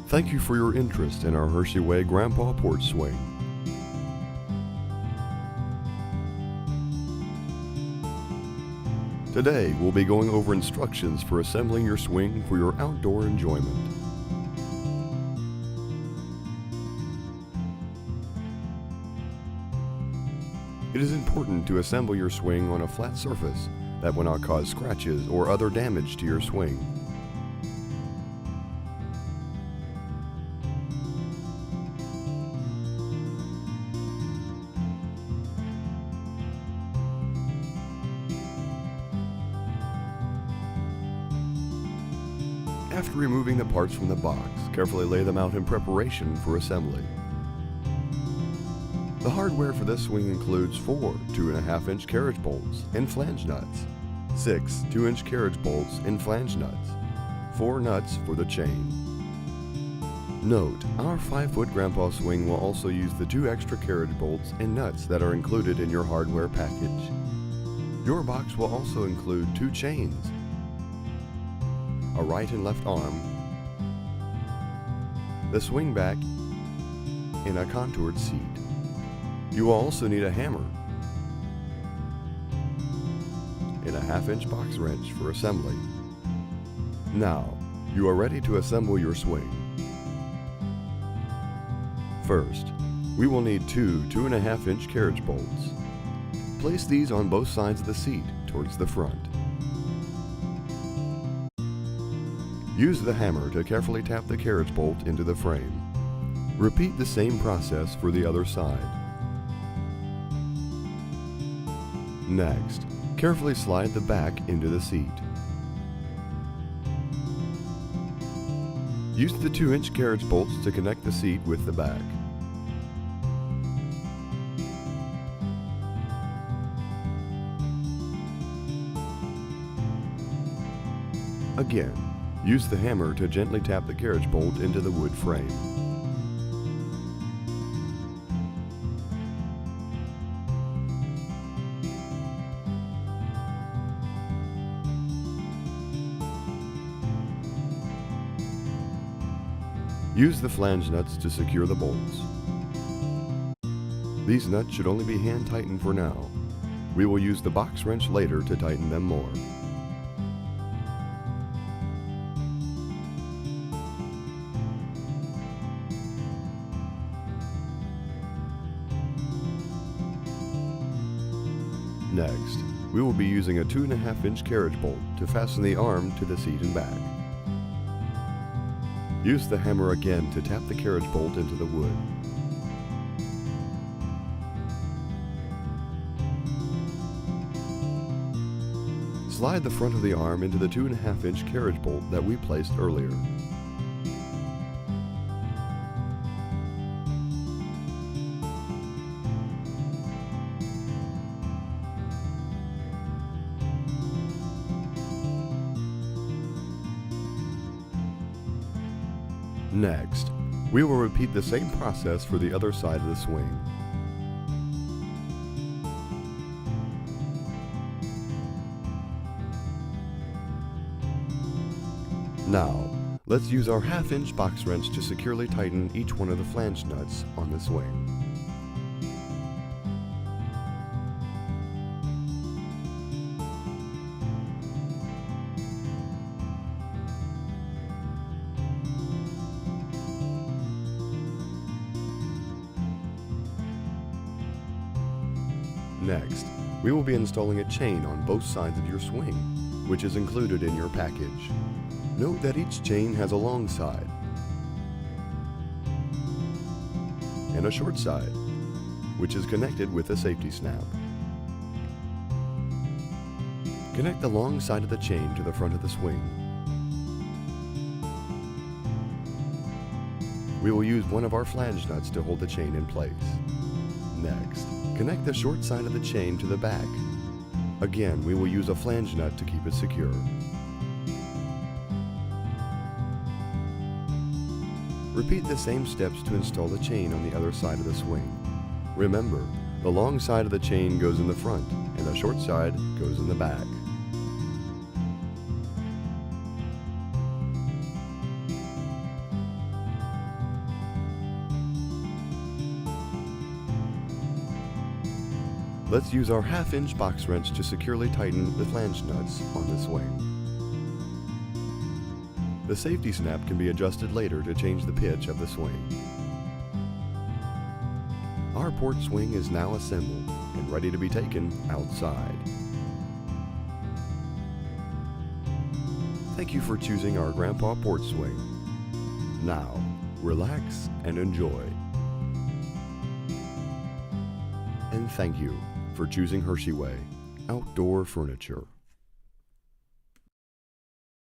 Thank you for your interest in our Hershy Way Grandpa porch swing. Today, we'll be going over instructions for assembling your swing for your outdoor enjoyment. It is important to assemble your swing on a flat surface that will not cause scratches or other damage to your swing. After removing the parts from the box, carefully lay them out in preparation for assembly. The hardware for this swing includes 4 2.5-inch carriage bolts and flange nuts, 6 2-inch carriage bolts and flange nuts, 4 nuts for the chain. Note, our 5-foot Grandpa swing will also use the 2 extra carriage bolts and nuts that are included in your hardware package. Your box will also include 2 chains, a right and left arm, the swing back, and a contoured seat. You will also need a hammer and a 1/2-inch box wrench for assembly. Now, you are ready to assemble your swing. First, we will need 2 2.5-inch carriage bolts. Place these on both sides of the seat towards the front. Use the hammer to carefully tap the carriage bolt into the frame. Repeat the same process for the other side. Next, carefully slide the back into the seat. Use the 2-inch carriage bolts to connect the seat with the back. Again, use the hammer to gently tap the carriage bolt into the wood frame. Use the flange nuts to secure the bolts. These nuts should only be hand tightened for now. We will use the box wrench later to tighten them more. Next, we will be using a 2.5-inch carriage bolt to fasten the arm to the seat and back. Use the hammer again to tap the carriage bolt into the wood. Slide the front of the arm into the 2.5-inch carriage bolt that we placed earlier. Next, we will repeat the same process for the other side of the swing. Now, let's use our 1/2-inch box wrench to securely tighten each one of the flange nuts on the swing. Next, we will be installing a chain on both sides of your swing, which is included in your package. Note that each chain has a long side and a short side, which is connected with a safety snap. Connect the long side of the chain to the front of the swing. We will use one of our flange nuts to hold the chain in place. Next, connect the short side of the chain to the back. Again, we will use a flange nut to keep it secure. Repeat the same steps to install the chain on the other side of the swing. Remember, the long side of the chain goes in the front and the short side goes in the back. Let's use our 1/2-inch box wrench to securely tighten the flange nuts on the swing. The safety snap can be adjusted later to change the pitch of the swing. Our porch swing is now assembled and ready to be taken outside. Thank you for choosing our Grandpa porch swing. Now, relax and enjoy. And thank you for choosing Hershy Way Outdoor Furniture.